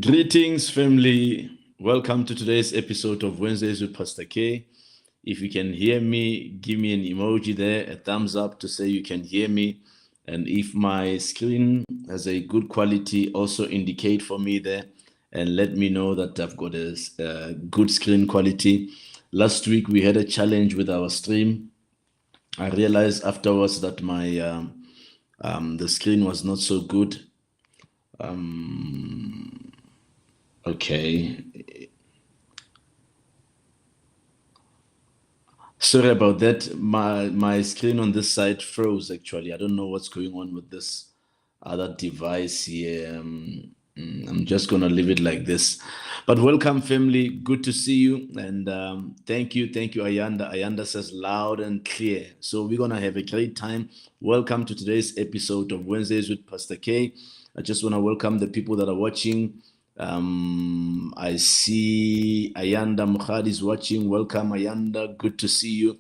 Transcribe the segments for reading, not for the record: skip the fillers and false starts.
Greetings, family. Welcome to today's episode of Wednesdays with Pastor K. If you can hear me, give me an emoji there, a thumbs up to say you can hear me. And if my screen has a good quality, also indicate for me there and let me know that I've got a good screen quality. Last week we had a challenge with our stream. I realized afterwards that my the screen was not so good. Okay. Sorry about that. My screen on this side froze actually. I don't know what's going on with this other device here. I'm just gonna leave it like this. But welcome, family. Good to see you. And thank you, Ayanda. Ayanda says loud and clear. So we're gonna have a great time. Welcome to today's episode of Wednesdays with Pastor K. I just want to welcome the people that are watching. I see Ayanda Mukhad is watching. Welcome, Ayanda. Good to see you.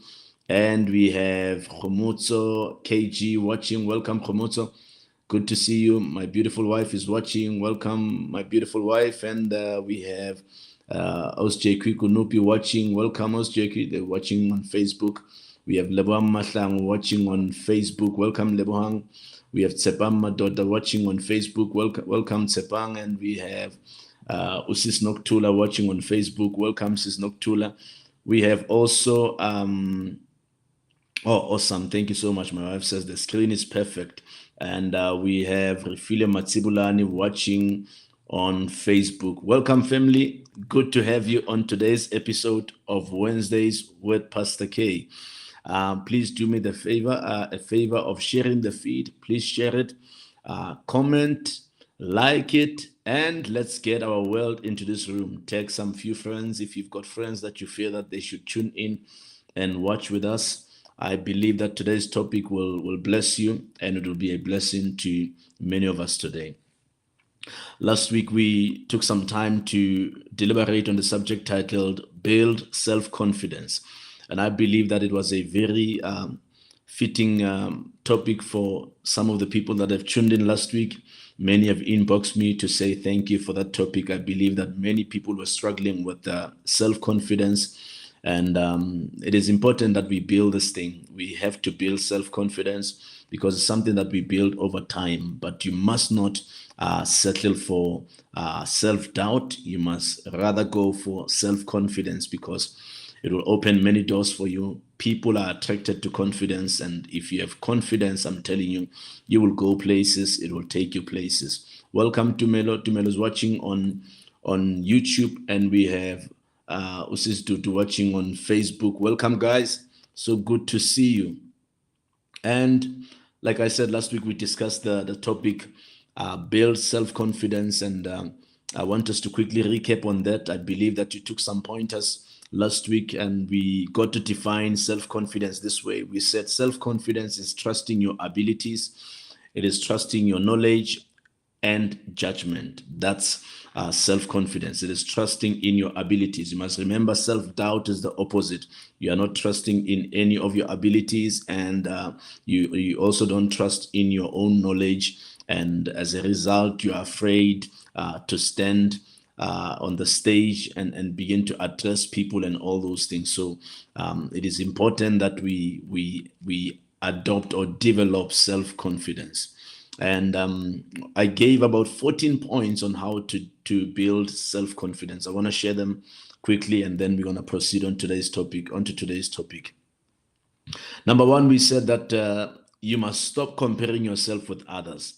And we have Khomotso KG watching. Welcome, Khomotso. Good to see you. My beautiful wife is watching. Welcome, my beautiful wife. And we have Osjeku Kunupi watching. Welcome, Osjeku. They're watching on Facebook. We have Lebohang Mahlang watching on Facebook. Welcome, Lebohang. We have Tsepang Madoda watching on Facebook. Welcome Tsepang. And we have Usis Noktula watching on Facebook. Welcome, Sis Noktula. We have also, awesome. Thank you so much. My wife says the screen is perfect. And we have Refile Matsibulani watching on Facebook. Welcome, family. Good to have you on today's episode of Wednesdays with Pastor K. Please do me the favor, a favor of sharing the feed. Please share it, comment, like it, and let's get our world into this room. Tag some few friends if you've got friends that you feel that they should tune in and watch with us. I believe that today's topic will bless you, and it will be a blessing to many of us today. Last week, we took some time to deliberate on the subject titled Build Self-Confidence. And I believe that it was a very fitting topic for some of the people that have tuned in last week. Many have inboxed me to say thank you for that topic. I believe that many people were struggling with self-confidence. And it is important that we build this thing. We have to build self-confidence because it's something that we build over time. But you must not settle for self-doubt. You must rather go for self-confidence because it will open many doors for you. People are attracted to confidence. And if you have confidence, I'm telling you, you will go places. It will take you places. Welcome to Melo. Tumelo's watching on YouTube. And we have Usis Dudu watching on Facebook. Welcome, guys. So good to see you. And like I said, last week we discussed the topic, build self-confidence. And I want us to quickly recap on that. I believe that you took some pointers last week and we got to define self-confidence this way. We said self-confidence is trusting your abilities. It is trusting your knowledge and judgment. That's self-confidence. It is trusting in your abilities. You must remember self-doubt is the opposite. You are not trusting in any of your abilities, and you also don't trust in your own knowledge. And as a result, you are afraid to stand on the stage and begin to address people and all those things. So it is important that we adopt or develop self-confidence. And I gave about 14 points on how to build self-confidence. I want to share them quickly, and then we're going to proceed onto today's topic. Number one, we said that you must stop comparing yourself with others.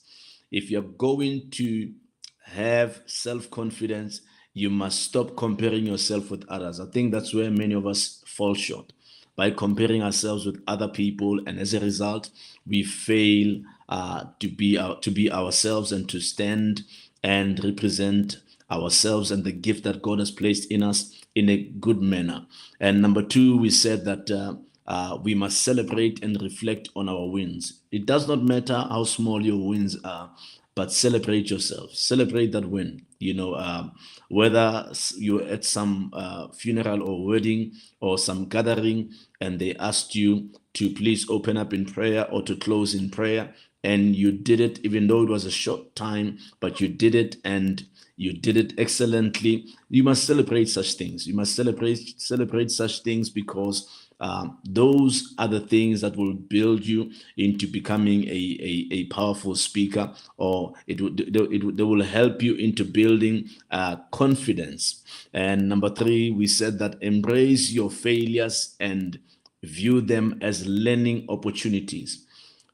If you're going to have self-confidence, you must stop comparing yourself with others. I think that's where many of us fall short, by comparing ourselves with other people, and as a result, we fail to be ourselves and to stand and represent ourselves and the gift that God has placed in us in a good manner. And number two, we said that we must celebrate and reflect on our wins. It does not matter how small your wins are, but celebrate yourself. Celebrate that win. Whether you're at some funeral or wedding or some gathering and they asked you to please open up in prayer or to close in prayer, and you did it, even though it was a short time, but you did it, and you did it excellently. You must celebrate such things. You must celebrate such things, because those are the things that will build you into becoming a powerful speaker, or they will help you into building confidence. And number 3, we said that embrace your failures and view them as learning opportunities.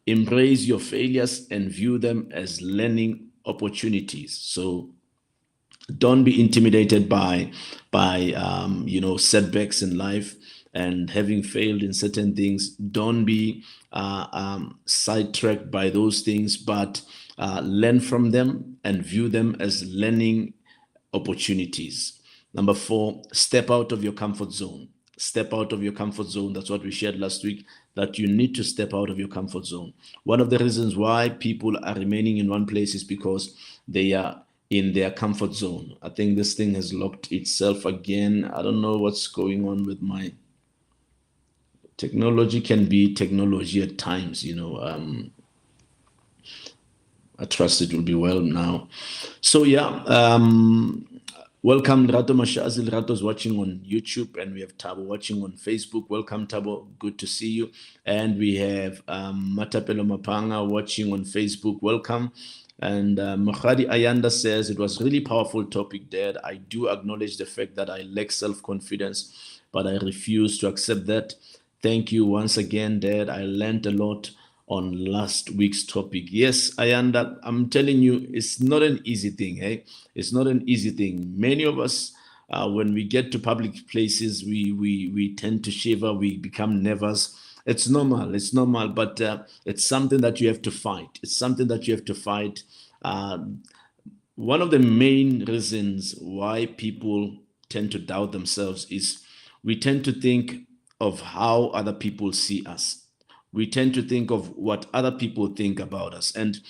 Embrace your failures and view them as learning opportunities. So don't be intimidated by setbacks in life and having failed in certain things. Don't be sidetracked by those things, but learn from them and view them as learning opportunities. Number 4, step out of your comfort zone. Step out of your comfort zone. That's what we shared last week, that you need to step out of your comfort zone. One of the reasons why people are remaining in one place is because they are in their comfort zone. I think this thing has locked itself again. I don't know what's going on with my technology. Can be technology at times, I trust it will be well now. So welcome Lerato Mashazi. Lerato's watching on YouTube, and we have Tabo watching on Facebook. Welcome Tabo, good to see you. And we have Matapelo Mapanga watching on Facebook. Welcome. And Mahadi Ayanda says, it was really powerful topic, Dad. I do acknowledge the fact that I lack self-confidence, but I refuse to accept that. Thank you once again, Dad. I learned a lot on last week's topic. Yes, Ayanda, I'm telling you, it's not an easy thing. It's not an easy thing. Many of us, when we get to public places, we tend to shiver, we become nervous. It's normal, but it's something that you have to fight. It's something that you have to fight. One of the main reasons why people tend to doubt themselves is we tend to think of how other people see us. We tend to think of what other people think about us. And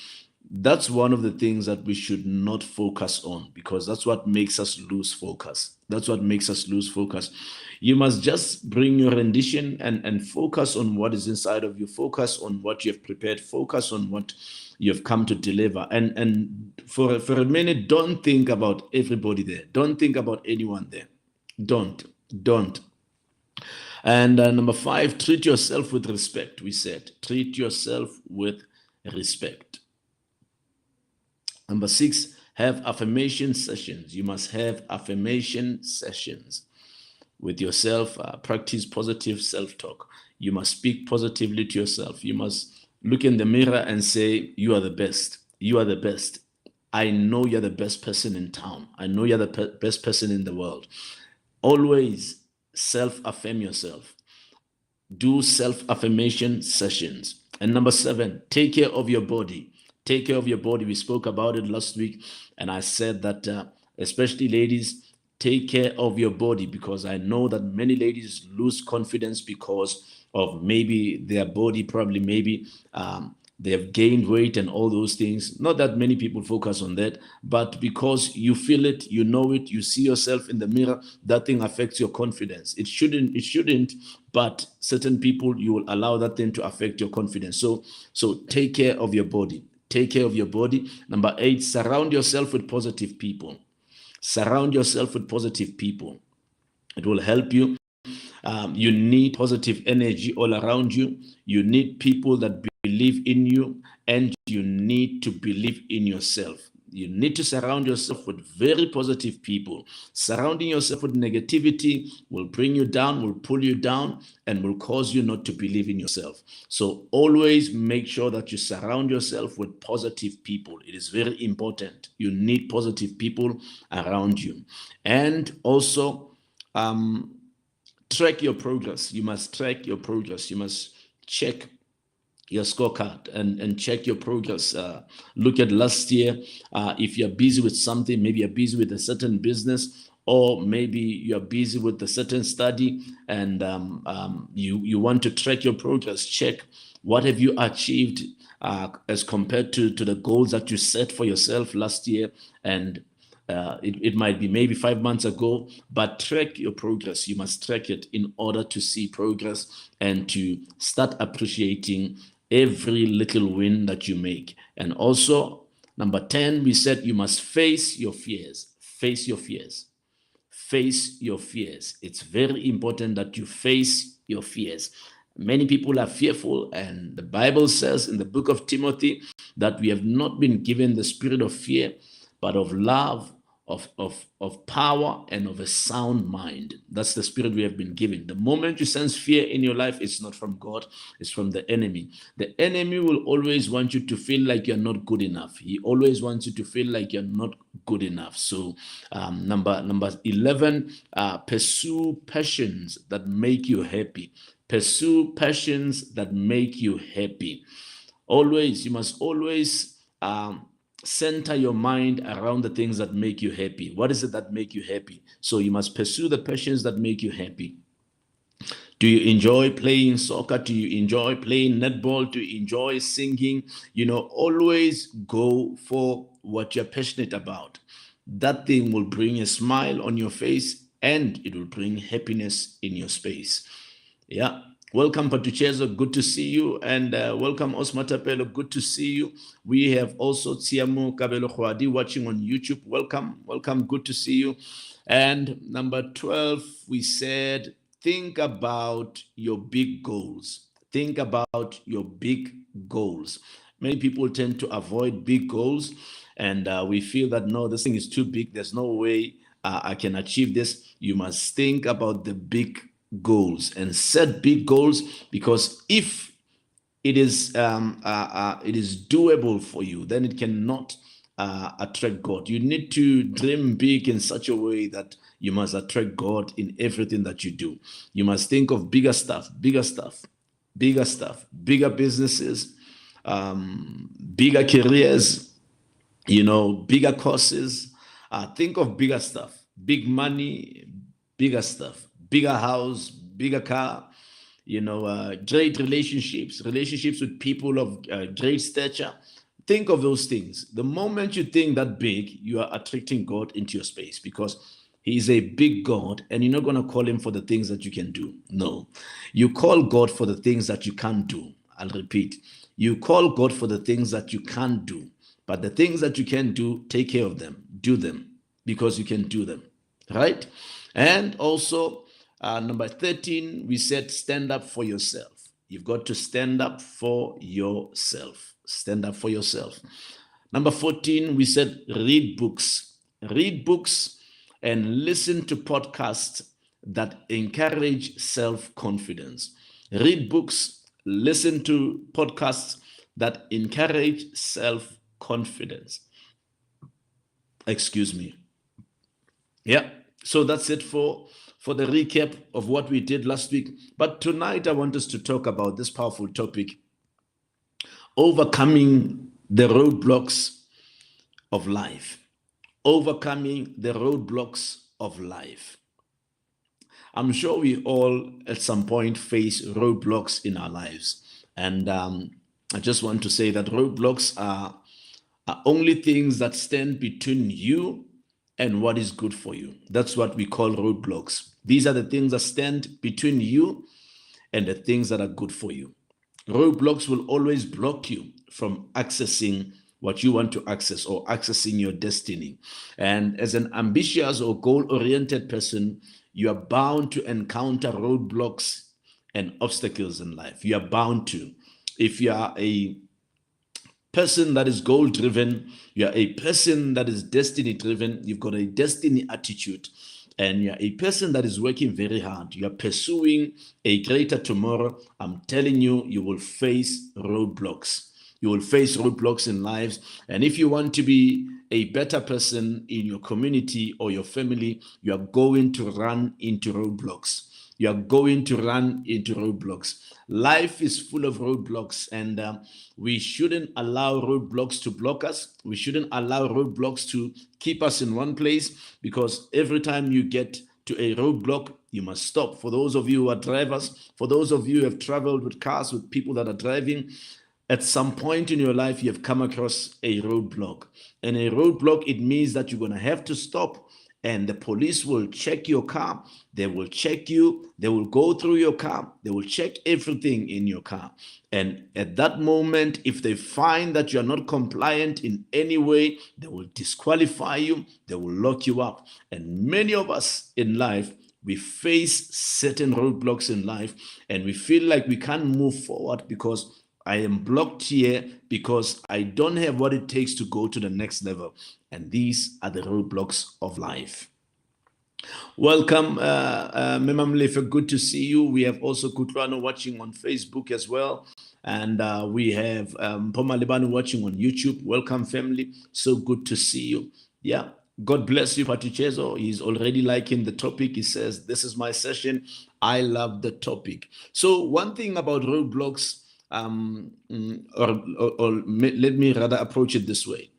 that's one of the things that we should not focus on, because that's what makes us lose focus. That's what makes us lose focus. You must just bring your rendition and focus on what is inside of you. Focus on what you have prepared. Focus on what you have come to deliver. And for a minute, don't think about everybody there. Don't think about anyone there. Don't. And number 5, treat yourself with respect. We said, treat yourself with respect. Number 6, have affirmation sessions. You must have affirmation sessions with yourself. Practice positive self-talk. You must speak positively to yourself. You must look in the mirror and say, you are the best. You are the best. I know you're the best person in town. I know you're the best person in the world. Always self-affirm yourself. Do self-affirmation sessions. And number 7, take care of your body. Take care of your body. We spoke about it last week, and I said that especially ladies, take care of your body, because I know that many ladies lose confidence because of maybe their body, probably maybe they have gained weight and all those things. Not that many people focus on that, but because you feel it, you know it, you see yourself in the mirror, that thing affects your confidence. It shouldn't, but certain people, you will allow that thing to affect your confidence. So take care of your body. Take care of your body. Number 8, surround yourself with positive people. Surround yourself with positive people. It will help you. You need positive energy all around you. You need people that believe in you, and you need to believe in yourself. You need to surround yourself with very positive people. Surrounding yourself with negativity will bring you down, will pull you down, and will cause you not to believe in yourself. So always make sure that you surround yourself with positive people. It is very important. You need positive people around you. And also, track your progress. You must track your progress. You must check your scorecard and check your progress. Look at last year. If you're busy with something, maybe you're busy with a certain business, or maybe you're busy with a certain study, and you want to track your progress. Check what have you achieved as compared to the goals that you set for yourself last year, and It might be maybe 5 months ago, but track your progress. You must track it in order to see progress and to start appreciating every little win that you make. And also, number 10, we said you must face your fears. Face your fears. Face your fears. It's very important that you face your fears. Many people are fearful, and the Bible says in the book of Timothy that we have not been given the spirit of fear, but of love, of power, and of a sound mind. That's the spirit we have been given. The moment you sense fear in your life, it's not from God, it's from the enemy. The enemy will always want you to feel like you're not good enough. He always wants you to feel like you're not good enough. So number 11, pursue passions that make you happy. Pursue passions that make you happy. You must always center your mind around the things that make you happy. What is it that make you happy? So you must pursue the passions that make you happy. Do you enjoy playing soccer? Do you enjoy playing netball? Do you enjoy singing? Always go for what you're passionate about. That thing will bring a smile on your face, and it will bring happiness in your space. Yeah. Welcome, Patuchezo. Good to see you. And welcome, Osmatapelo. Good to see you. We have also Tsiamu Kabelo Khwadi watching on YouTube. Welcome. Good to see you. And number 12, we said, think about your big goals. Think about your big goals. Many people tend to avoid big goals, and we feel that, no, this thing is too big. There's no way I can achieve this. You must think about the big goals and set big goals, because if it is doable for you, then it cannot attract God. You need to dream big in such a way that you must attract God in everything that you do. You must think of bigger stuff, bigger businesses, bigger careers, bigger courses. Think of bigger stuff, big money, bigger stuff. Bigger house, bigger car, great relationships with people of great stature. Think of those things. The moment you think that big, you are attracting God into your space, because He is a big God, and you're not going to call Him for the things that you can do. No. You call God for the things that you can't do. I'll repeat. You call God for the things that you can't do. But the things that you can do, take care of them. Do them, because you can do them. Right? And also, number 13, we said stand up for yourself. You've got to stand up for yourself. Stand up for yourself. Number 14, we said read books. Read books and listen to podcasts that encourage self-confidence. Read books, listen to podcasts that encourage self-confidence. Excuse me. Yeah, so that's it for the recap of what we did last week. But tonight I want us to talk about this powerful topic: overcoming the roadblocks of life. Overcoming the roadblocks of life. I'm sure we all at some point face roadblocks in our lives. And I just want to say that roadblocks are only things that stand between you and what is good for you. That's what we call roadblocks. These are the things that stand between you and the things that are good for you. Roadblocks will always block you from accessing what you want to access or accessing your destiny. And as an ambitious or goal-oriented person, you are bound to encounter roadblocks and obstacles in life. You are bound to. If you are a person that is goal-driven, you are a person that is destiny-driven, you've got a destiny attitude, and you're a person that is working very hard, you are pursuing a greater tomorrow, I'm telling you, you will face roadblocks. You will face roadblocks in lives. And if you want to be a better person in your community or your family, you are going to run into roadblocks. You are going to run into roadblocks. Life is full of roadblocks, and we shouldn't allow roadblocks to block us. We shouldn't allow roadblocks to keep us in one place, because every time you get to a roadblock, you must stop. For those of you who are drivers, for those of you who have traveled with cars, with people that are driving, At some point in your life, you have come across a roadblock. And a roadblock, it means that you're going to have to stop, and the police will check your car. They will check you. They will go through your car. They will check everything in your car. And at that moment, if they find that you're not compliant in any way, they will disqualify you. They will lock you up. And many of us in life, we face certain roadblocks in life, and we feel like we can't move forward because I am blocked here, because I don't have what it takes to go to the next level. And these are the roadblocks of life. Welcome, Mema Mlefe. Good to see you. We have also Kutlwano watching on Facebook as well. And we have Poma Libanu watching on YouTube. Welcome, family. So good to see you. Yeah. God bless you, Patichezo. He's already liking the topic. He says, this is my session. I love the topic. So one thing about roadblocks, or let me rather approach it this way.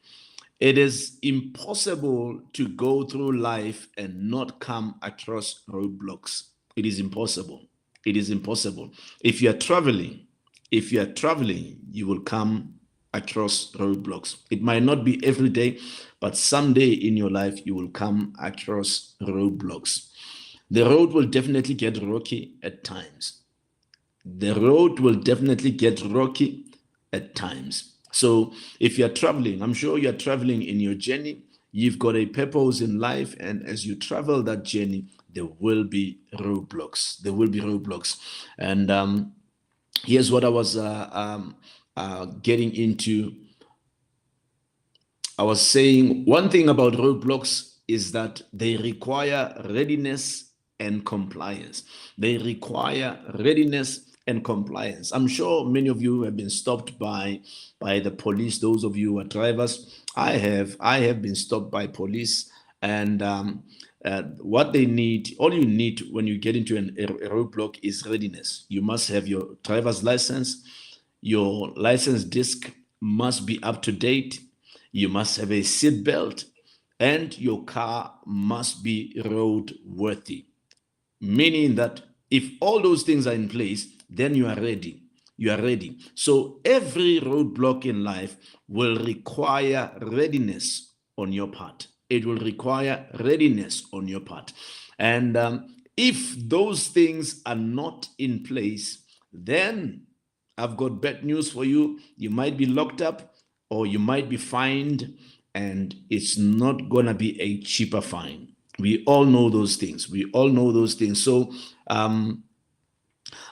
It is impossible to go through life and not come across roadblocks. It is impossible. It is impossible. If you are traveling, you will come across roadblocks. It might not be every day, but someday in your life, you will come across roadblocks. The road will definitely get rocky at times. The road will definitely get rocky at times. So if you're traveling, I'm sure you're traveling in your journey. You've got a purpose in life, and as you travel that journey, there will be roadblocks. There will be roadblocks. And here's what I was getting into. I was saying one thing about roadblocks is that they require readiness and compliance. They require readiness and compliance. I'm sure many of you have been stopped by the police. Those of you who are drivers, I have been stopped by police, and what they need, all you need when you get into a roadblock is readiness. You must have your driver's license. Your license disc must be up to date. You must have a seat belt, and your car must be roadworthy. Meaning that if all those things are in place, then you are ready. You are ready. So every roadblock in life will require readiness on your part. It will require readiness on your part. And if those things are not in place, then I've got bad news for you. You might be locked up, or you might be fined, and it's not going to be a cheaper fine. We all know those things. We all know those things. So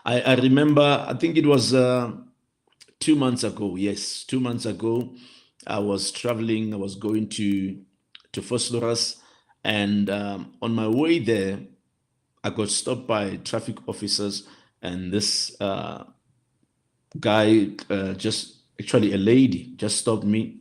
I remember, I think it was 2 months ago. Yes, 2 months ago, I was traveling. I was going to Vosloorus, and on my way there, I got stopped by traffic officers, and this guy, actually a lady, just stopped me.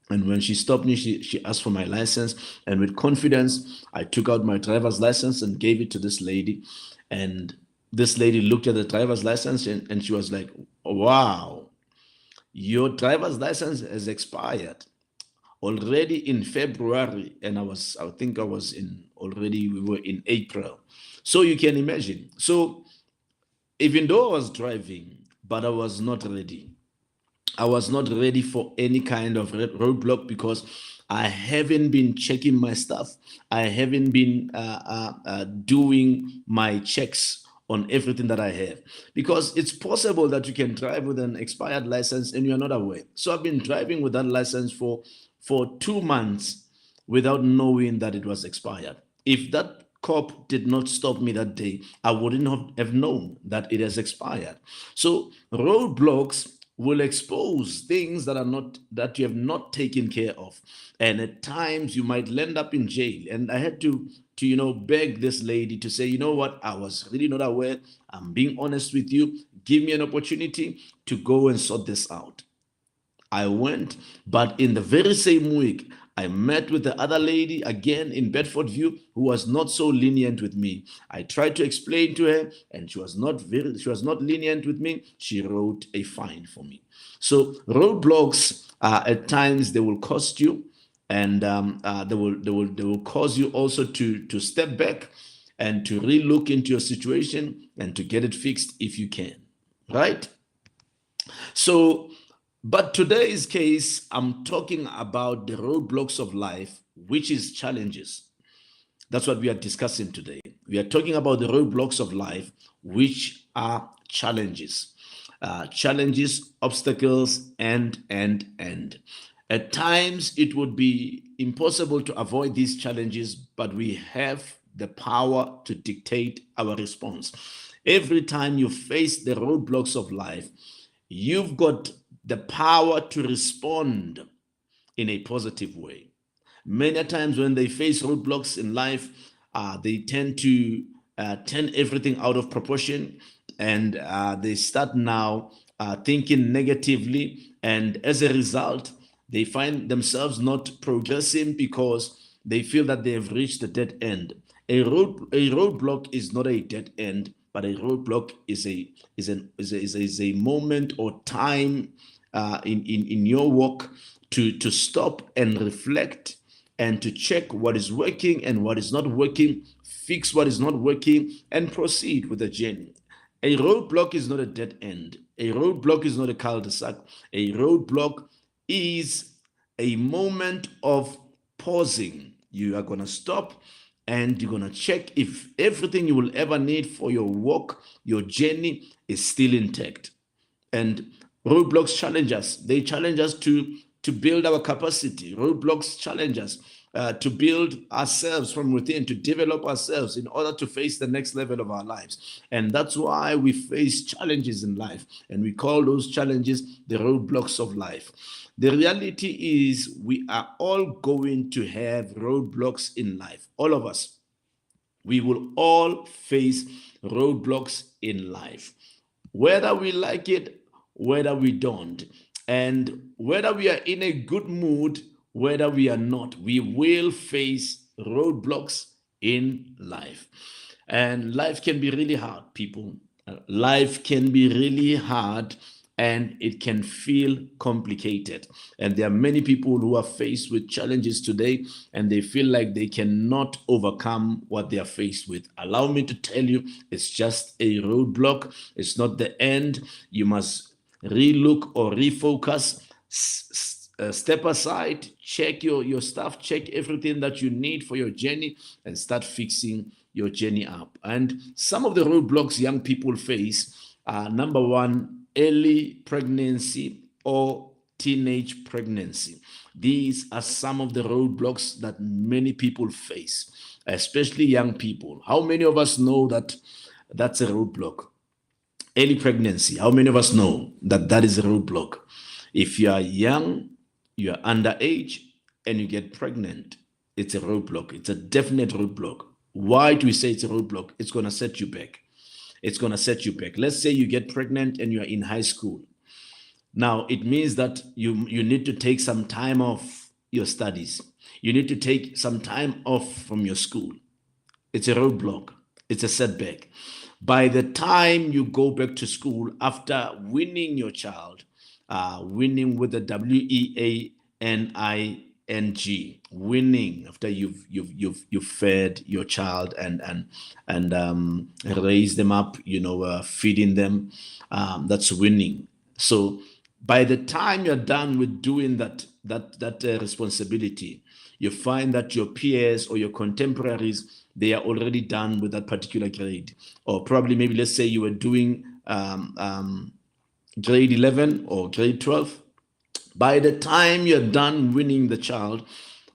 And when she stopped me, she asked for my license. And with confidence, I took out my driver's license and gave it to this lady. And this lady looked at the driver's license, and she was like, wow, your driver's license has expired already in February. And we were in April. So you can imagine. So even though I was driving, but I was not ready. I was not ready for any kind of roadblock, because I haven't been checking my stuff. I haven't been doing my checks on everything that I have, because it's possible that you can drive with an expired license and you're not aware. So I've been driving with that license for 2 months without knowing that it was expired. If that cop did not stop me that day, I wouldn't have known that it has expired. So roadblocks will expose things that you have not taken care of, and at times you might end up in jail. And I had to beg this lady to say, you know what, I was really not aware. I'm being honest with you. Give me an opportunity to go and sort this out. I went, but in the very same week, I met with the other lady again in Bedfordview, who was not so lenient with me. I tried to explain to her, and she was not lenient with me. She wrote a fine for me. So roadblocks, at times they will cost you, and they will cause you also to step back and to relook into your situation and to get it fixed if you can, right? So But today's case, I'm talking about the roadblocks of life, which is challenges. That's what we are discussing today. We are talking about the roadblocks of life, which are challenges. Challenges, obstacles, and. At times, it would be impossible to avoid these challenges, but we have the power to dictate our response. Every time you face the roadblocks of life, you've got the power to respond in a positive way. Many times when they face roadblocks in life, they tend to turn everything out of proportion, and they start now thinking negatively. And as a result, they find themselves not progressing because they feel that they have reached a dead end. A roadblock is not a dead end, but a roadblock is a moment or time in your walk to stop and reflect and to check what is working and what is not working, fix what is not working, and proceed with the journey. A roadblock is not a dead end. A roadblock is not a cul-de-sac. A roadblock is a moment of pausing. You are going to stop and you're going to check if everything you will ever need for your walk, your journey is still intact. And roadblocks challenge us. They challenge us to build our capacity. Roadblocks challenge us to build ourselves from within, to develop ourselves in order to face the next level of our lives. And that's why we face challenges in life. And we call those challenges the roadblocks of life. The reality is we are all going to have roadblocks in life. All of us. We will all face roadblocks in life, whether we like it, whether we don't, and whether we are in a good mood, whether we are not, we will face roadblocks in life. And life can be really hard, people. Life can be really hard and it can feel complicated. And there are many people who are faced with challenges today and they feel like they cannot overcome what they are faced with. Allow me to tell you, it's just a roadblock. It's not the end. You must relook or refocus. Step aside, check your stuff, check everything that you need for your journey, and start fixing your journey up. And some of the roadblocks young people face are: number one, early pregnancy or teenage pregnancy. These are some of the roadblocks that many people face, especially young people. How many of us know that that's a roadblock? Early pregnancy. How many of us know that that is a roadblock? If you are young, you are underage, and you get pregnant, it's a roadblock. It's a definite roadblock. Why do we say it's a roadblock? It's going to set you back. It's going to set you back. Let's say you get pregnant and you are in high school. Now, it means that you need to take some time off your studies. You need to take some time off from your school. It's a roadblock. It's a setback. By the time you go back to school after winning your child, winning with the WEANING, winning after you've fed your child and raised them up, feeding them, that's winning. So by the time you're done with doing that responsibility, you find that your peers or your contemporaries, they are already done with that particular grade. Or probably maybe let's say you were doing grade 11 or grade 12. By the time you're done winning the child,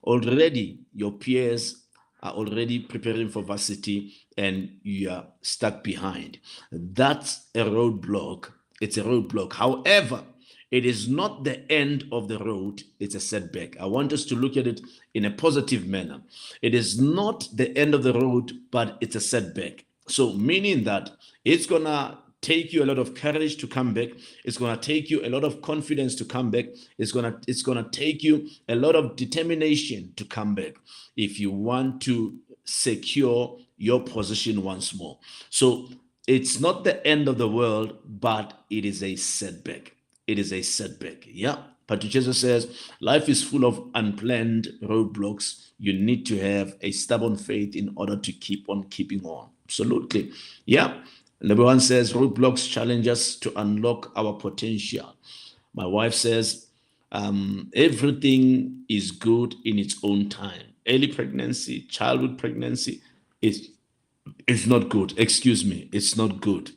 already your peers are already preparing for varsity and you are stuck behind. That's a roadblock. It's a roadblock. However, it is not the end of the road. It's a setback. I want us to look at it in a positive manner. It is not the end of the road, but it's a setback. So meaning that it's going to take you a lot of courage to come back. It's going to take you a lot of confidence to come back. It's going to take you a lot of determination to come back if you want to secure your position once more. So it's not the end of the world, but it is a setback. It is a setback. Yeah. Patricia says, life is full of unplanned roadblocks. You need to have a stubborn faith in order to keep on keeping on. Absolutely. Yeah. Number one says, roadblocks challenge us to unlock our potential. My wife says everything is good in its own time. Early pregnancy, childhood pregnancy is not good. Excuse me, it's not good.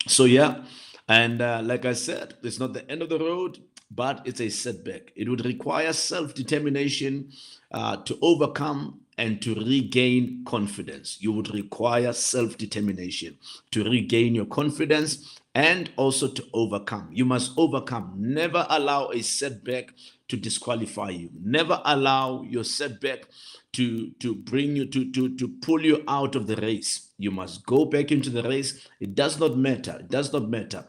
So yeah, and like I said, it's not the end of the road, but it's a setback. It would require self-determination to overcome and to regain confidence. You would require self-determination to regain your confidence and also to overcome. You must overcome. Never allow a setback to disqualify you. Never allow your setback to bring you to pull you out of the race. You must go back into the race. It does not matter. It does not matter.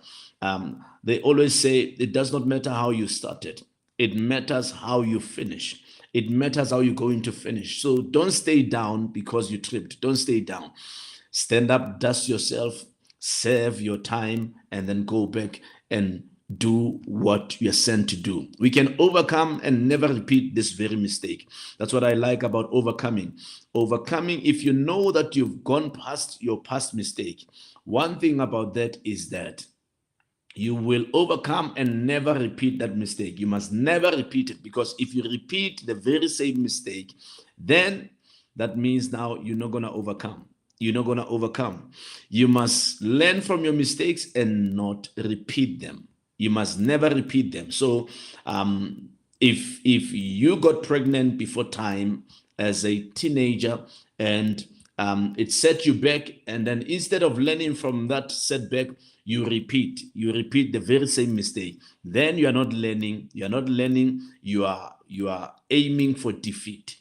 They always say it does not matter how you started. It matters how you finish. It matters how you're going to finish. So don't stay down because you tripped. Don't stay down. Stand up, dust yourself, serve your time, and then go back and do what you're sent to do. We can overcome and never repeat this very mistake. That's what I like about overcoming. Overcoming, if you know that you've gone past your past mistake, one thing about that is that you will overcome and never repeat that mistake. You must never repeat it, because if you repeat the very same mistake, then that means now you're not going to overcome. You're not going to overcome. You must learn from your mistakes and not repeat them. You must never repeat them. So if you got pregnant before time as a teenager and it set you back, and then instead of learning from that setback, you repeat the very same mistake, then you are not learning. You are aiming for defeat.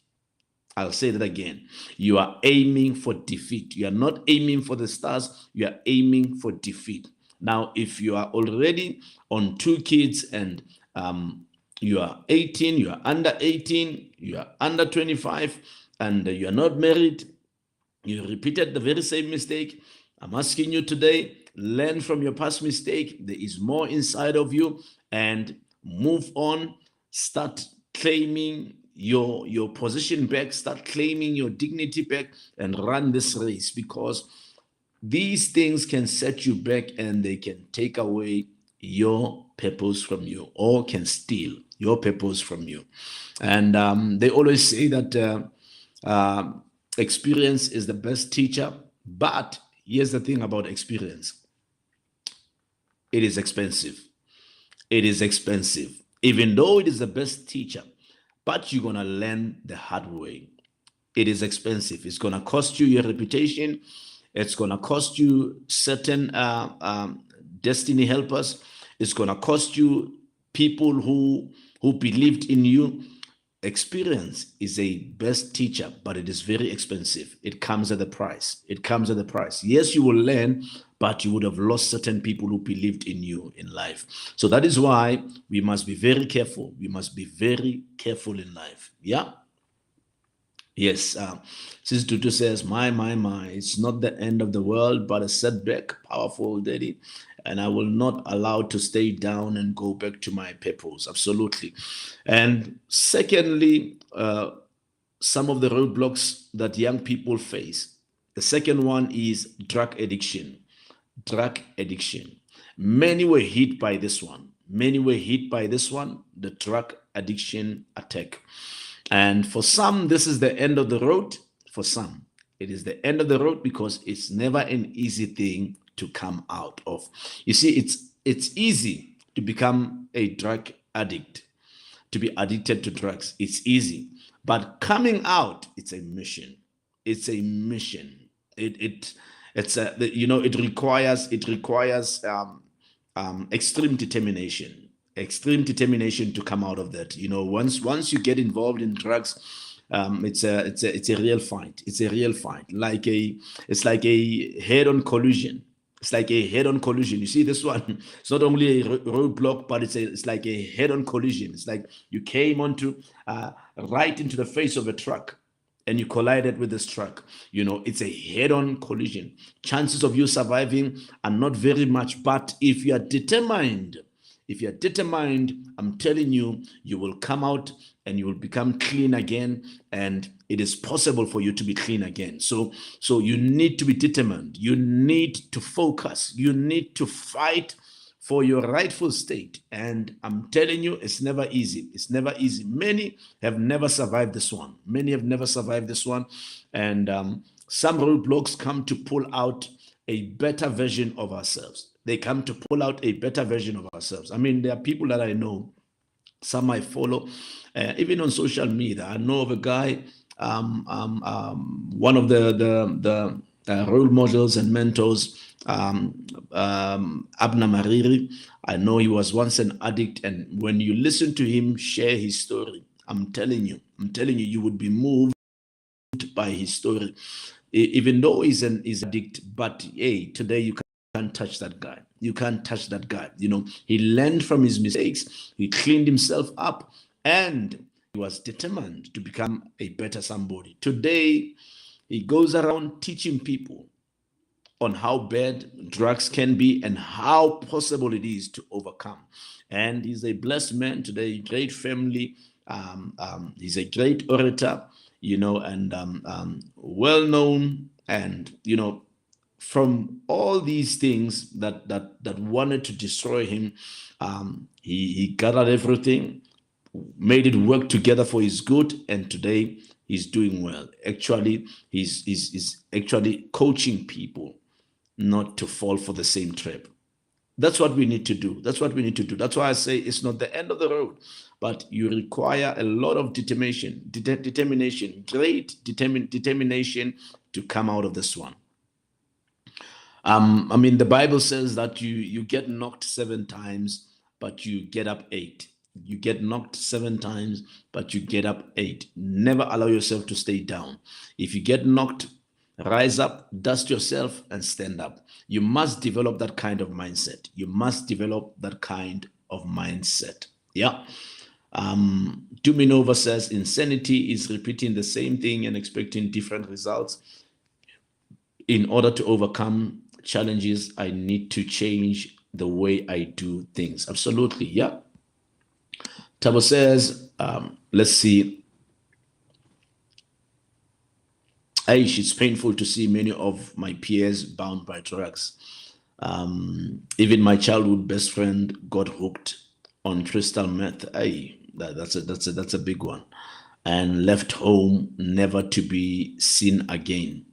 I'll say that again. You are aiming for defeat. You are not aiming for the stars. You are aiming for defeat. Now, if you are already on 2 kids and you are 18, you are under 18, you are under 25, and you are not married, you repeated the very same mistake, I'm asking you today, learn from your past mistake. There is more inside of you, and move on. Start claiming your position back. Start claiming your dignity back and run this race, because these things can set you back and they can take away your purpose from you, or can steal your purpose from you. And they always say that experience is the best teacher. But here's the thing about experience. It is expensive. It is expensive. Even though it is the best teacher, but you're going to learn the hard way. It is expensive. It's going to cost you your reputation. It's going to cost you certain destiny helpers. It's going to cost you people who believed in you. Experience is a best teacher, but it is very expensive. It comes at a price. It comes at a price. Yes, you will learn, but you would have lost certain people who believed in you in life. So that is why we must be very careful. We must be very careful in life. Yeah. Yes, Sister Tutu says, my, it's not the end of the world, but a setback. Powerful, Daddy. And I will not allow to stay down and go back to my purpose. Absolutely. And secondly, some of the roadblocks that young people face. The second one is drug addiction. Drug addiction. Many were hit by this one. The drug addiction attack. And for some, this is the end of the road. For some, it is the end of the road, because it's never an easy thing to come out of. You see, it's easy to become a drug addict, to be addicted to drugs. It's easy. But coming out, it's a mission. It's a mission. It requires extreme determination. Extreme determination to come out of that. Once you get involved in drugs, it's a real fight. It's a real fight. It's like a head-on collision. It's like a head-on collision. You see, this one, it's not only a roadblock, but it's like a head-on collision. It's like you came onto right into the face of a truck, and you collided with this truck. It's a head-on collision. Chances of you surviving are not very much, but if you are determined, I'm telling you, you will come out and you will become clean again, and it is possible for you to be clean again. So you need to be determined. You need to focus. You need to fight for your rightful state. And I'm telling you, it's never easy. It's never easy. Many have never survived this one. Many have never survived this one. And some roadblocks come to pull out a better version of ourselves. They come to pull out a better version of ourselves. I mean, there are people that I know, some I follow, even on social media. I know of a guy, one of the role models and mentors, Abna Mariri. I know he was once an addict, and when you listen to him share his story, I'm telling you, you would be moved by his story. Even though he's an addict, but hey, today you can't touch that guy. You can't touch that guy. You know, he learned from his mistakes, he cleaned himself up, and he was determined to become a better somebody. Today, he goes around teaching people on how bad drugs can be and how possible it is to overcome. And he's a blessed man today, great family. He's a great orator, you know, and well known. And, you know, from all these things that wanted to destroy him, he gathered everything, made it work together for his good, and today he's doing well. Actually, he's actually coaching people not to fall for the same trap. That's what we need to do. That's what we need to do. That's why I say it's not the end of the road, but you require a lot of determination, great determination to come out of this one. I mean, the Bible says that you get knocked 7 times, but you get up 8. You get knocked 7 times, but you get up 8. Never allow yourself to stay down. If you get knocked, rise up, dust yourself, and stand up. You must develop that kind of mindset. You must develop that kind of mindset. Yeah. Duminova says insanity is repeating the same thing and expecting different results. In order to overcome challenges, I need to change the way I do things. Absolutely. Yeah. Tabo says, let's see. Aish, it's painful to see many of my peers bound by drugs. Even my childhood best friend got hooked on crystal meth. That's a big one, and left home never to be seen again.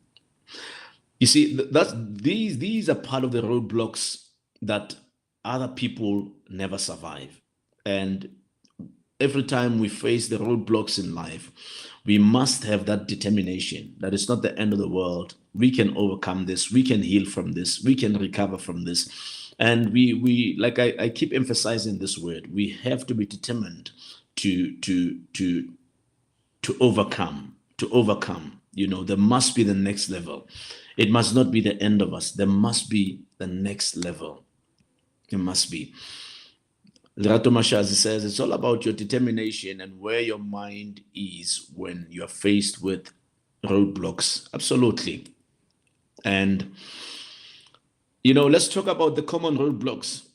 You see, these are part of the roadblocks that other people never survive. And every time we face the roadblocks in life, we must have that determination that it's not the end of the world. We can overcome this. We can heal from this. We can recover from this. And we like I keep emphasizing this word. We have to be determined to overcome. To overcome. You know, there must be the next level. It must not be the end of us. There must be the next level. It must be. Lerato Mashazi says it's all about your determination and where your mind is when you're faced with roadblocks. Absolutely. And, you know, let's talk about the common roadblocks.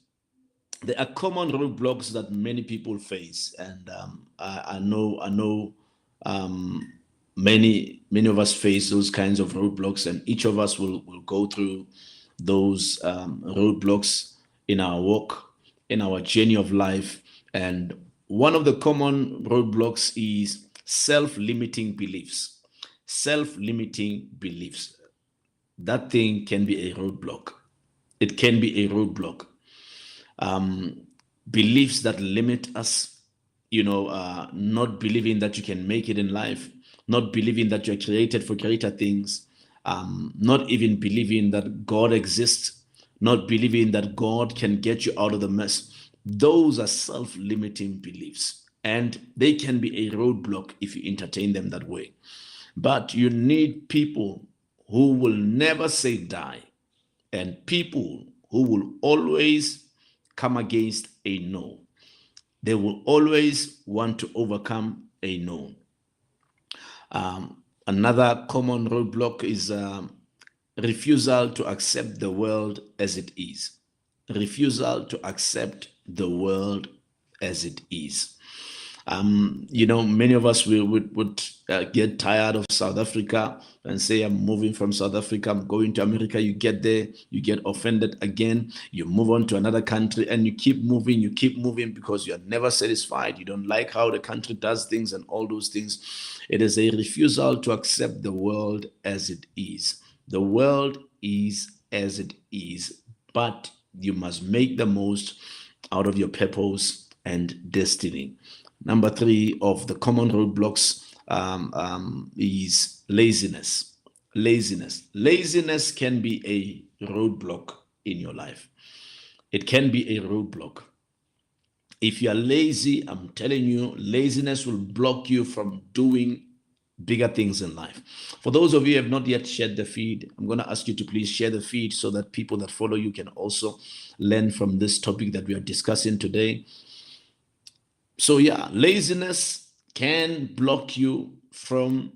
There are common roadblocks that many people face. And I know many of us face those kinds of roadblocks, and each of us will go through those roadblocks in our walk, in our journey of life. And one of the common roadblocks is self-limiting beliefs. Self-limiting beliefs. That thing can be a roadblock. It can be a roadblock. Beliefs that limit us, you know, not believing that you can make it in life, not believing that you're created for greater things, not even believing that God exists, not believing that God can get you out of the mess. Those are self-limiting beliefs, and they can be a roadblock if you entertain them that way. But you need people who will never say die, and people who will always come against a no. They will always want to overcome a no. Another common roadblock is refusal to accept the world as it is. Refusal to accept the world as it is. Many of us would get tired of South Africa and say, I'm moving from South Africa, I'm going to America. You get there, you get offended again, you move on to another country, and you keep moving because you're never satisfied. You don't like how the country does things and all those things. It is a refusal to accept the world as it is. The world is as it is, but you must make the most out of your purpose and destiny. Number 3 of the common roadblocks is laziness. Laziness can be a roadblock in your life. It can be a roadblock. If you are lazy, I'm telling you, laziness will block you from doing bigger things in life. For those of you who have not yet shared the feed, I'm going to ask you to please share the feed so that people that follow you can also learn from this topic that we are discussing today. So yeah, laziness can block you from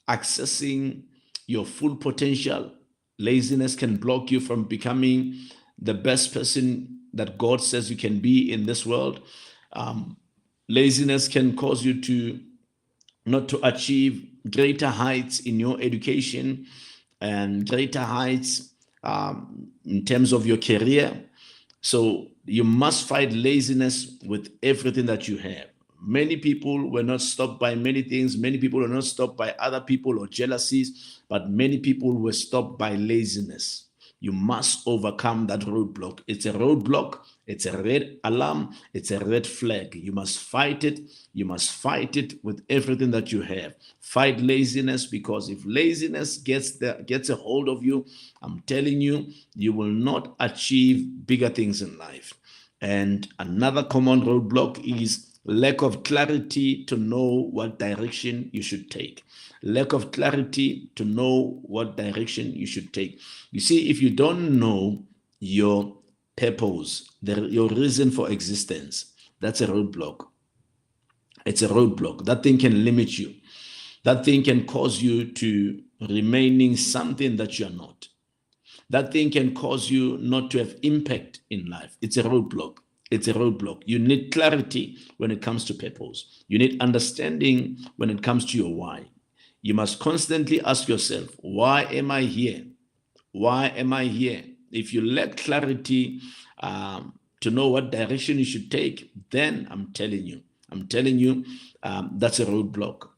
accessing your full potential. Laziness can block you from becoming the best person that God says you can be in this world. Laziness can cause you to not to achieve greater heights in your education and greater heights in terms of your career. So you must fight laziness with everything that you have. Many people were not stopped by many things. Many people were not stopped by other people or jealousies, but many people were stopped by laziness. You must overcome that roadblock. It's a roadblock. It's a red alarm. It's a red flag. You must fight it. You must fight it with everything that you have. Fight laziness, because if laziness gets a hold of you, I'm telling you, you will not achieve bigger things in life. And another common roadblock is lack of clarity to know what direction you should take. Lack of clarity to know what direction you should take. You see, if you don't know your purpose, your reason for existence, that's a roadblock. It's a roadblock. That thing can limit you. That thing can cause you to remaining something that you are not. That thing can cause you not to have impact in life. It's a roadblock. It's a roadblock. You need clarity when it comes to purpose. You need understanding when it comes to your why. You must constantly ask yourself, why am I here? Why am I here? If you lack clarity to know what direction you should take, then I'm telling you, that's a roadblock.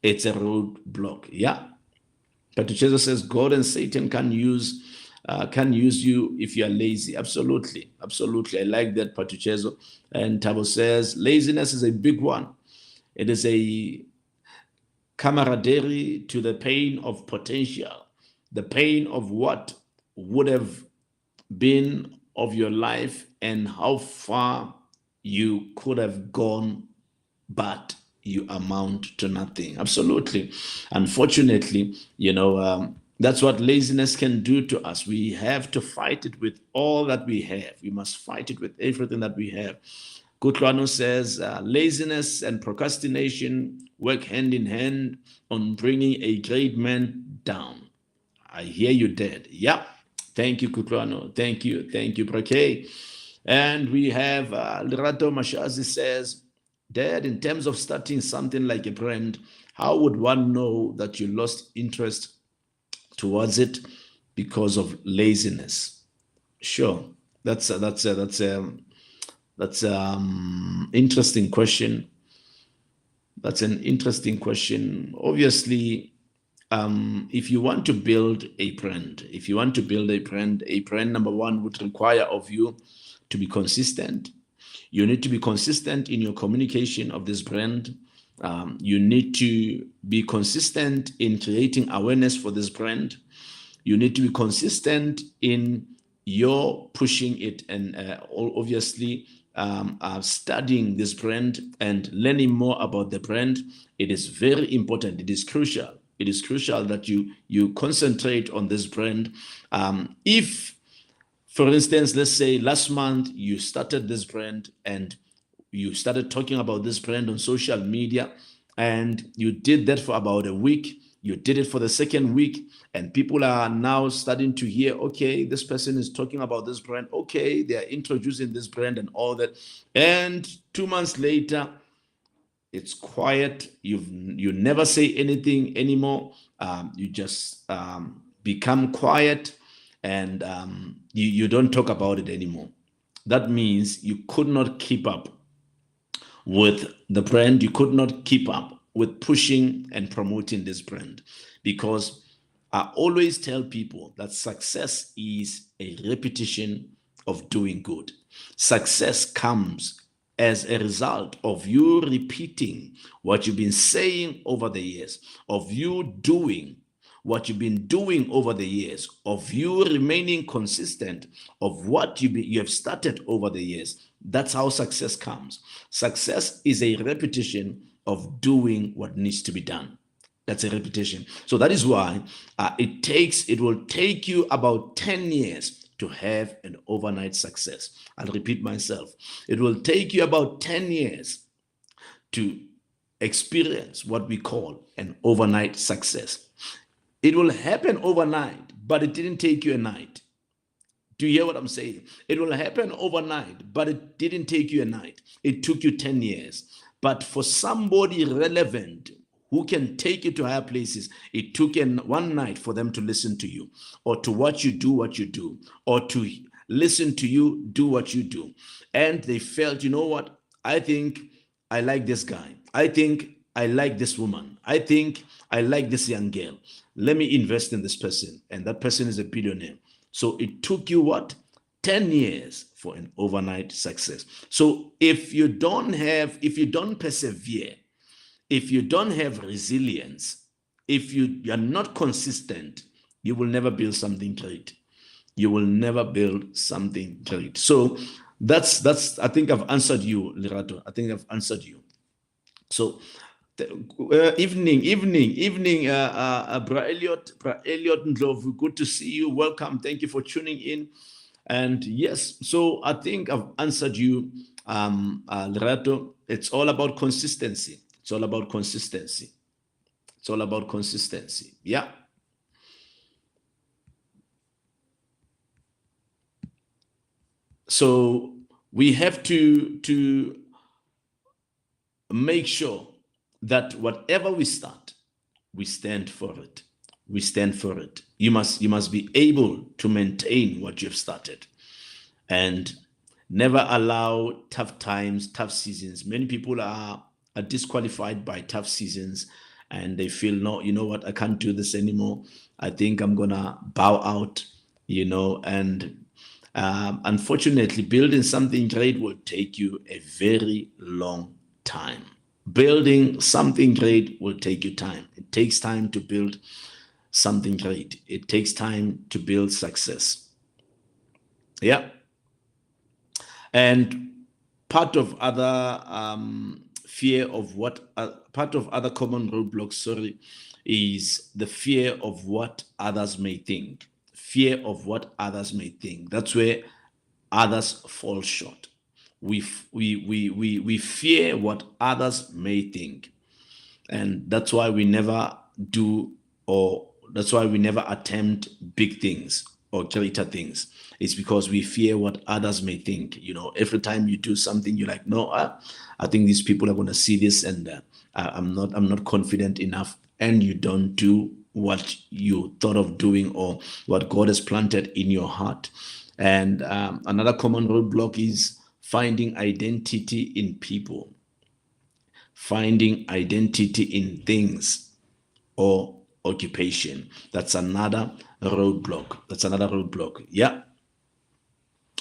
It's a roadblock. Yeah. But Jesus says God and Satan can use you if you are lazy. Absolutely. I like that, Patuchezo. And Tabo says laziness is a big one. It is a camaraderie to the pain of potential, the pain of what would have been of your life and how far you could have gone, but you amount to nothing. Absolutely. Unfortunately, that's what laziness can do to us. We have to fight it with all that we have. We must fight it with everything that we have. Kutlwano says, laziness and procrastination work hand in hand on bringing a great man down. I hear you, Dad. Yeah. Thank you, Kutlwano. Thank you, Brake. And we have Lirato Mashazi says, Dad, in terms of starting something like a brand, how would one know that you lost interest towards it because of laziness? Sure, that's interesting question. That's an interesting question. Obviously, if you want to build a brand, a brand number one would require of you to be consistent. You need to be consistent in your communication of this brand. You need to be consistent in creating awareness for this brand. You need to be consistent in your pushing it and obviously studying this brand and learning more about the brand. It is very important. It is crucial. It is crucial that you concentrate on this brand. If, for instance, let's say last month you started this brand and you started talking about this brand on social media, and you did that for about a week. You did it for the second week, and people are now starting to hear, okay, this person is talking about this brand. Okay, they are introducing this brand and all that. And 2 months later, It's quiet. You never say anything anymore. You just become quiet, and you don't talk about it anymore. That means you could not keep up with the brand. You could not keep up with pushing and promoting this brand, because I always tell people that success is a repetition of doing good. Success comes as a result of you repeating what you've been saying over the years, of you doing what you've been doing over the years, of you remaining consistent, of what you have started over the years. That's how success comes. Success is a repetition of doing what needs to be done. That's a repetition. So that is why it will take you about 10 years to have an overnight success. I'll repeat myself. It will take you about 10 years to experience what we call an overnight success. It will happen overnight, but it didn't take you a night. Do you hear what I'm saying? It will happen overnight, but it didn't take you a night. It took you 10 years. But for somebody relevant who can take you to higher places, it took one night for them to listen to you, or to watch you do what you do, or to listen to you do what you do. And they felt, you know what? I think I like this guy. I think I like this woman. I think I like this young girl. Let me invest in this person. And that person is a billionaire. So it took you what? 10 years for an overnight success. So if you don't persevere, if you don't have resilience, if you are not consistent, you will never build something great. You will never build something great. So that's I think I've answered you, Lerato. I think I've answered you. So evening, Bra Elliot Ndlovu, good to see you. Welcome. Thank you for tuning in. And yes, so I think I've answered you, Lerato. It's all about consistency. It's all about consistency. It's all about consistency. Yeah. So we have to make sure that whatever we start, we stand for it. We stand for it. You must be able to maintain what you've started, and never allow tough times, tough seasons. Many people are disqualified by tough seasons, and they feel, no, you know what, I can't do this anymore. I think I'm gonna bow out, and unfortunately, building something great will take you a very long time. Building something great will take you time. It takes time to build something great. It takes time to build success. Yeah. And part of other part of other common roadblocks, is the fear of what others may think. Fear of what others may think. That's where others fall short. We fear what others may think, and that's why we never do, or that's why we never attempt big things or greater things. It's because we fear what others may think. Every time you do something, you're like, no, I think these people are going to see this, and I'm not confident enough, and you don't do what you thought of doing or what God has planted in your heart. And another common roadblock is finding identity in people, finding identity in things or occupation. That's another roadblock. Yeah.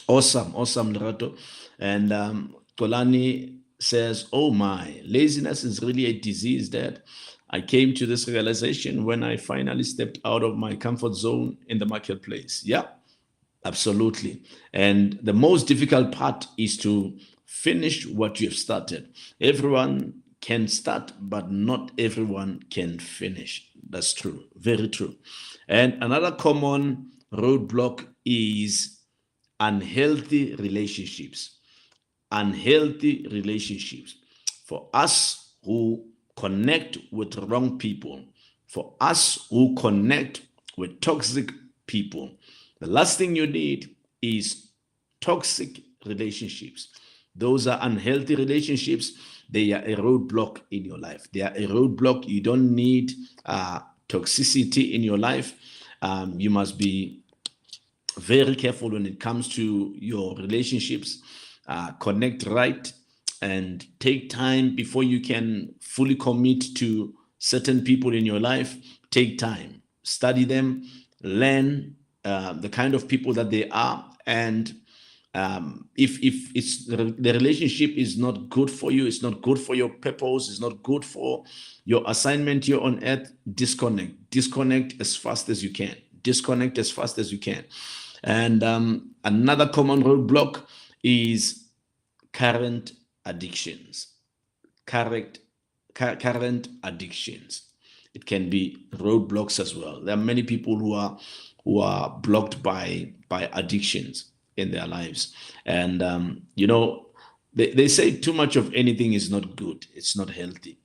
Awesome, Lerato. And Tolani says, oh my, laziness is really a disease that I came to this realization when I finally stepped out of my comfort zone in the marketplace. Yeah. Absolutely. And the most difficult part is to finish what you have started. Everyone can start, but not everyone can finish. That's true. Very true. And another common roadblock is unhealthy relationships. Unhealthy relationships. For us who connect with wrong people, for us who connect with toxic people, the last thing you need is toxic relationships. Those are unhealthy relationships. They are a roadblock in your life. They are a roadblock. You don't need toxicity in your life. You must be very careful when it comes to your relationships. Connect right and take time before you can fully commit to certain people in your life. Take time, study them, learn the kind of people that they are, and if it's the relationship is not good for you, it's not good for your purpose, it's not good for your assignment here on earth, disconnect as fast as you can. Disconnect as fast as you can. And another common roadblock is current addictions. Current addictions. It can be roadblocks as well. There are many people who are blocked by addictions in their lives. And they say too much of anything is not good. It's not healthy.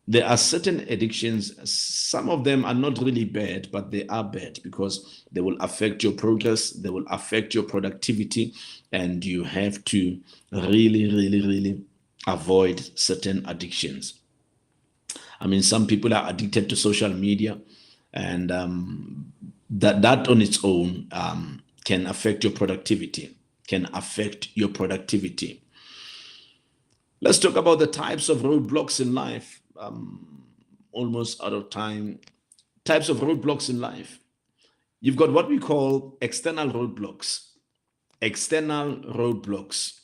There are certain addictions. Some of them are not really bad, but they are bad because they will affect your progress. They will affect your productivity. And you have to really, really, really avoid certain addictions. I mean, some people are addicted to social media, and that on its own can affect your productivity, Let's talk about the types of roadblocks in life. Almost out of time. Types of roadblocks in life. You've got what we call external roadblocks. External roadblocks.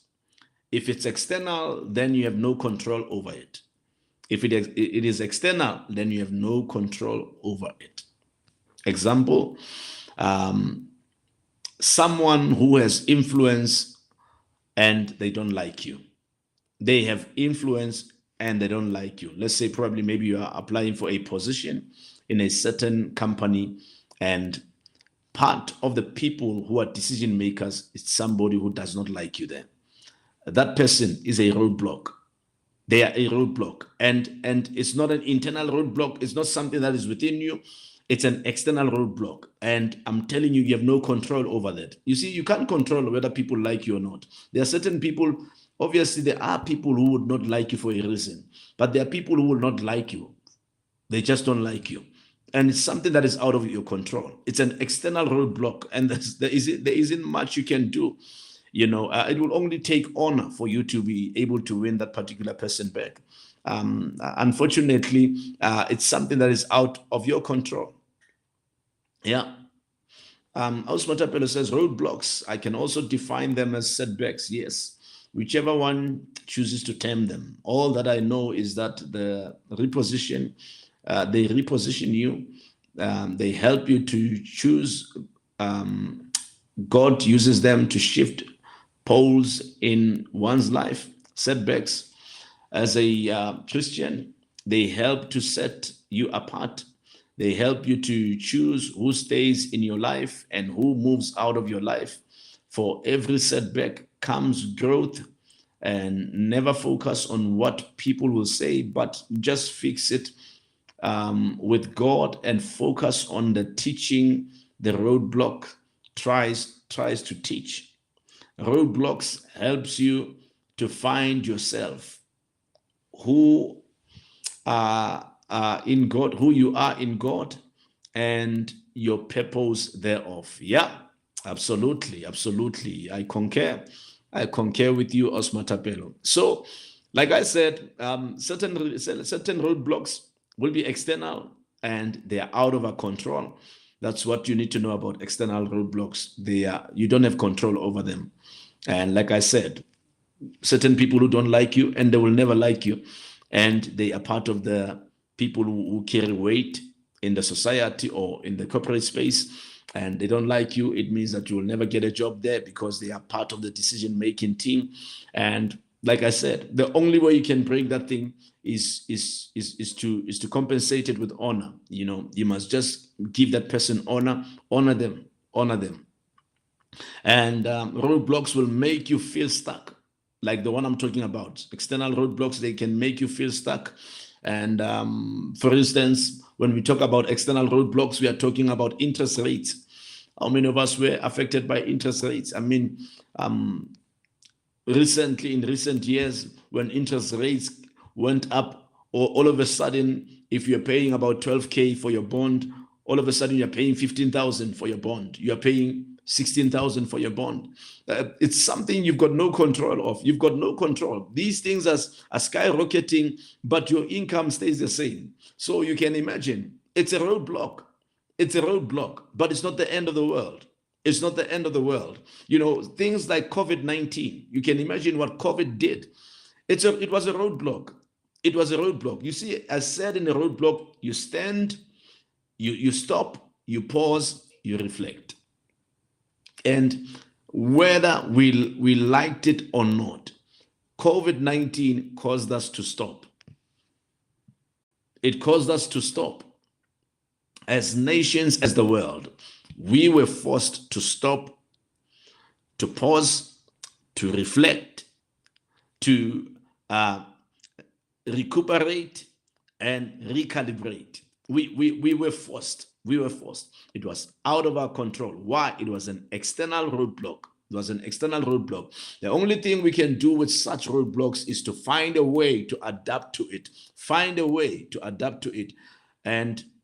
If it's external, then you have no control over it. If it is external, then you have no control over it. Example, someone who has influence and they don't like you. They have influence and they don't like you. Let's say probably maybe you are applying for a position in a certain company, and part of the people who are decision makers is somebody who does not like you there. That person is a roadblock. They are a roadblock. And it's not an internal roadblock. It's not something that is within you. It's an external roadblock. And I'm telling you, you have no control over that. You see, you can't control whether people like you or not. There are certain people, obviously, there are people who would not like you for a reason. But there are people who will not like you. They just don't like you. And it's something that is out of your control. It's an external roadblock. And there isn't much you can do. It will only take honor for you to be able to win that particular person back. Unfortunately, it's something that is out of your control. Yeah. Ausmatapelo says roadblocks. I can also define them as setbacks. Yes. Whichever one chooses to term them. All that I know is that they reposition you. They help you to choose. God uses them to shift poles in one's life. Setbacks, as a Christian, they help to set you apart. They help you to choose who stays in your life and who moves out of your life. For every setback comes growth, and never focus on what people will say, but just fix it with God and focus on the teaching the roadblock tries to teach. Roadblocks helps you to find yourself, who are in God, who you are in God, and your purpose thereof. Yeah, absolutely. I concur with you, Osmatapelo. So, like I said, certain roadblocks will be external and they are out of our control. That's what you need to know about external roadblocks. You don't have control over them. And like I said, certain people who don't like you, and they will never like you, and they are part of the people who carry weight in the society or in the corporate space, and they don't like you. It means that you will never get a job there because they are part of the decision-making team. And like I said, the only way you can break that thing is to compensate it with honor. You must just give that person honor them. And roadblocks will make you feel stuck, like the one I'm talking about. External roadblocks, they can make you feel stuck. And for instance, when we talk about external roadblocks, we are talking about interest rates. How many of us were affected by interest rates? I mean, recently, in recent years, when interest rates went up, or all of a sudden, if you're paying about 12K for your bond, all of a sudden you're paying 15,000 for your bond. You're paying 16,000 for your bond. It's something you've got no control of. You've got no control. These things are skyrocketing, but your income stays the same. So you can imagine it's a roadblock. It's a roadblock, but it's not the end of the world. It's not the end of the world. Things like COVID-19, you can imagine what COVID did. It was a roadblock. It was a roadblock. You see, as said in a roadblock, you stand, you stop, you pause, you reflect. And whether we liked it or not, COVID-19 caused us to stop. It caused us to stop. As nations, as the world, we were forced to stop, to pause, to reflect, to recuperate and recalibrate. We were forced. We were forced. It was out of our control. Why? It was an external roadblock. It was an external roadblock. The only thing we can do with such roadblocks is to find a way to adapt to it. Find a way to adapt to it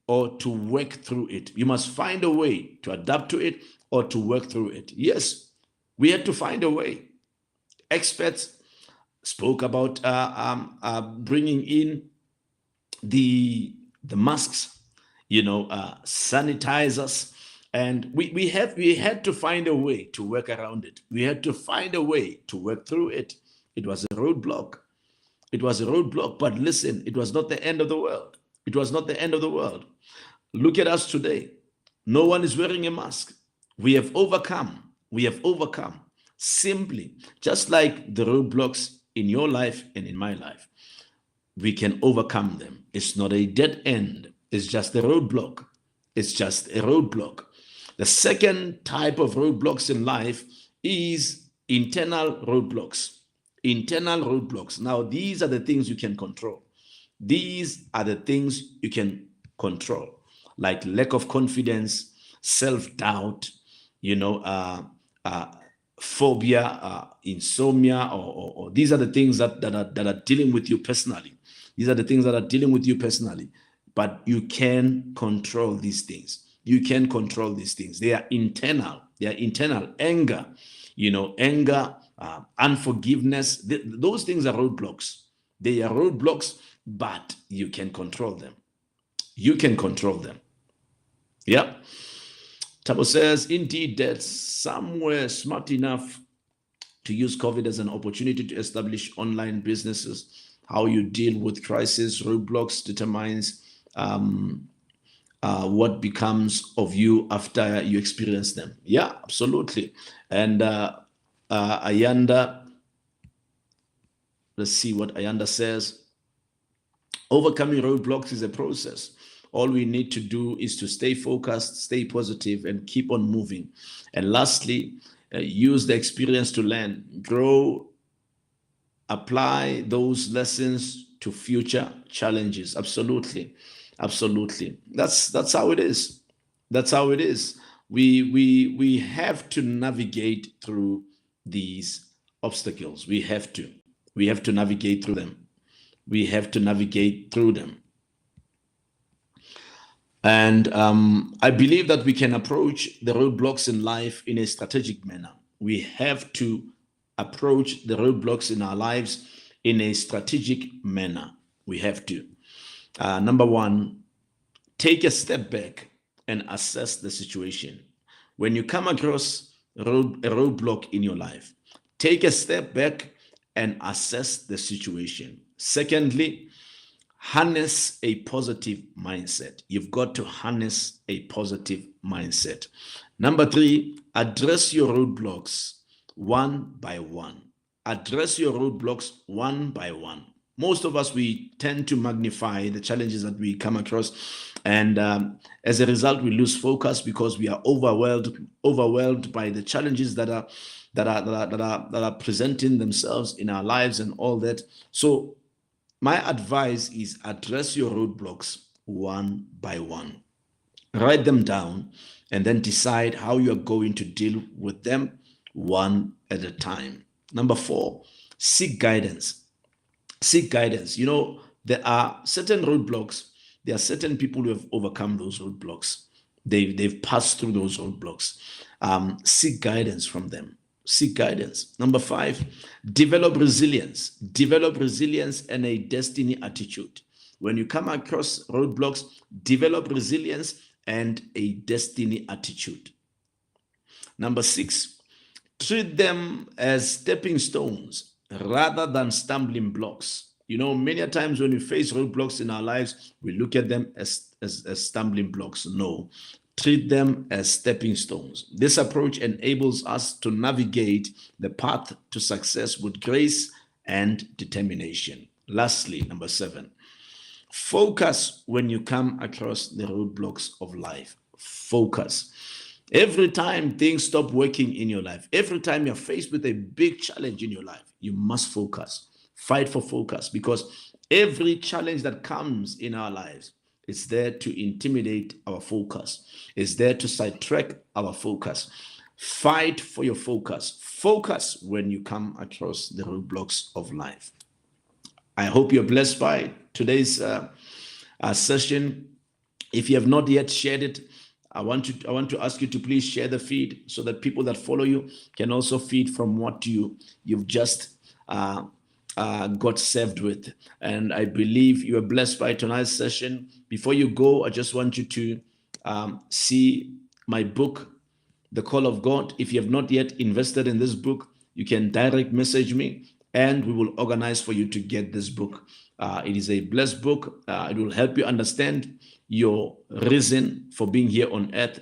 or to work through it. You must find a way to adapt to it or to work through it. Yes, we had to find a way. Experts spoke about bringing in the masks, sanitizers, and we had to find a way to work around it. We had to find a way to work through it. It was a roadblock. It was a roadblock, but listen, it was not the end of the world. It was not the end of the world. Look at us today. No one is wearing a mask. We have overcome. We have overcome. Simply, just like the roadblocks in your life and in my life, we can overcome them. It's not a dead end. It's just a roadblock. It's just a roadblock. The second type of roadblocks in life is internal roadblocks. Internal roadblocks. Now, these are the things you can control. These are the things you can control, like lack of confidence, self-doubt, phobia, insomnia, or these are the things that are dealing with you personally. These are the things that are dealing with you personally. But you can control these things. You can control these things. They are internal. They are internal. Anger, unforgiveness. Those things are roadblocks. They are roadblocks, but you can control them. You can control them. Yeah. Tabo says, indeed, that some were smart enough to use COVID as an opportunity to establish online businesses. How you deal with crisis, roadblocks determines what becomes of you after you experience them. Yeah, absolutely. And Ayanda, let's see what Ayanda says. Overcoming roadblocks is a process. All we need to do is to stay focused, stay positive, and keep on moving. And lastly, use the experience to learn, grow, apply those lessons to future challenges. Absolutely. Absolutely. That's how it is. That's how it is. We have to navigate through these obstacles. We have to navigate through them. We have to navigate through them. And I believe that we can approach the roadblocks in life in a strategic manner. We have to approach the roadblocks in our lives in a strategic manner. We have to. Number one, take a step back and assess the situation. When you come across a roadblock in your life, take a step back and assess the situation. Secondly, harness a positive mindset. You've got to harness a positive mindset. Number three, address your roadblocks one by one. Address your roadblocks one by one. Most of us, we tend to magnify the challenges that we come across. And as a result, we lose focus because we are overwhelmed by the challenges that are presenting themselves in our lives and all that. So my advice is address your roadblocks one by one. Write them down and then decide how you're going to deal with them one at a time. Number 4, seek guidance. Seek guidance. You know, there are certain roadblocks. There are certain people who have overcome those roadblocks. They've passed through those roadblocks. Seek guidance from them. Seek guidance. Number 5, develop resilience. Develop resilience and a destiny attitude. When you come across roadblocks, develop resilience and a destiny attitude. Number 6, treat them as stepping stones rather than stumbling blocks. You know, many times when we face roadblocks in our lives, we look at them as stumbling blocks. No, treat them as stepping stones. This approach enables us to navigate the path to success with grace and determination. Lastly, number 7, focus when you come across the roadblocks of life. Focus. Every time things stop working in your life, every time you're faced with a big challenge in your life, you must focus. Fight for focus, because every challenge that comes in our lives is there to intimidate our focus. It's there to sidetrack our focus. Fight for your focus. Focus when you come across the roadblocks of life. I hope you're blessed by today's session. If you have not yet shared it, I want to ask you to please share the feed so that people that follow you can also feed from what you've just got served with. And I believe you are blessed by tonight's session. Before you go, I just want you to see my book, The Call of God. If you have not yet invested in this book, you can direct message me and we will organize for you to get this book. It is a blessed book. It will help you understand your reason for being here on earth.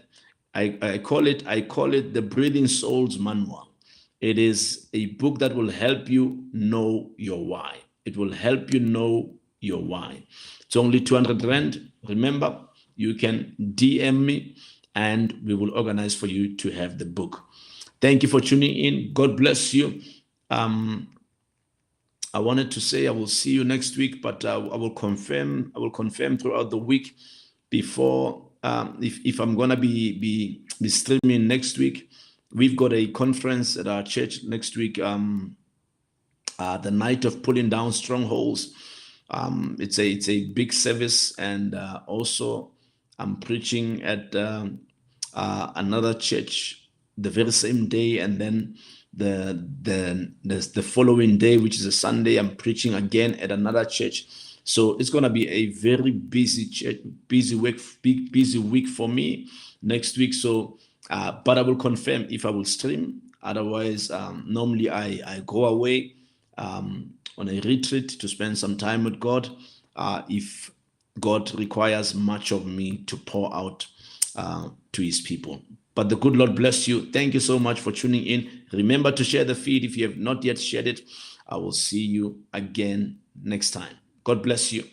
I call it the Breathing Souls Manual. It is a book that will help you know your why. It will help you know your why. It's only 200 Rand. Remember, you can DM me and we will organize for you to have the book. Thank you for tuning in. God bless you. I wanted to say I will see you next week, but I will confirm throughout the week before if I'm gonna be streaming next week. We've got a conference at our church next week, the night of pulling down strongholds. It's a big service, and also I'm preaching at another church the very same day, and then the following day, which is a Sunday, I'm preaching again at another church. So it's gonna be a very busy week for me next week. So, but I will confirm if I will stream. Otherwise, normally I go away on a retreat to spend some time with God. If God requires much of me to pour out to His people. But the good Lord bless you. Thank you so much for tuning in. Remember to share the feed if you have not yet shared it. I will see you again next time. God bless you.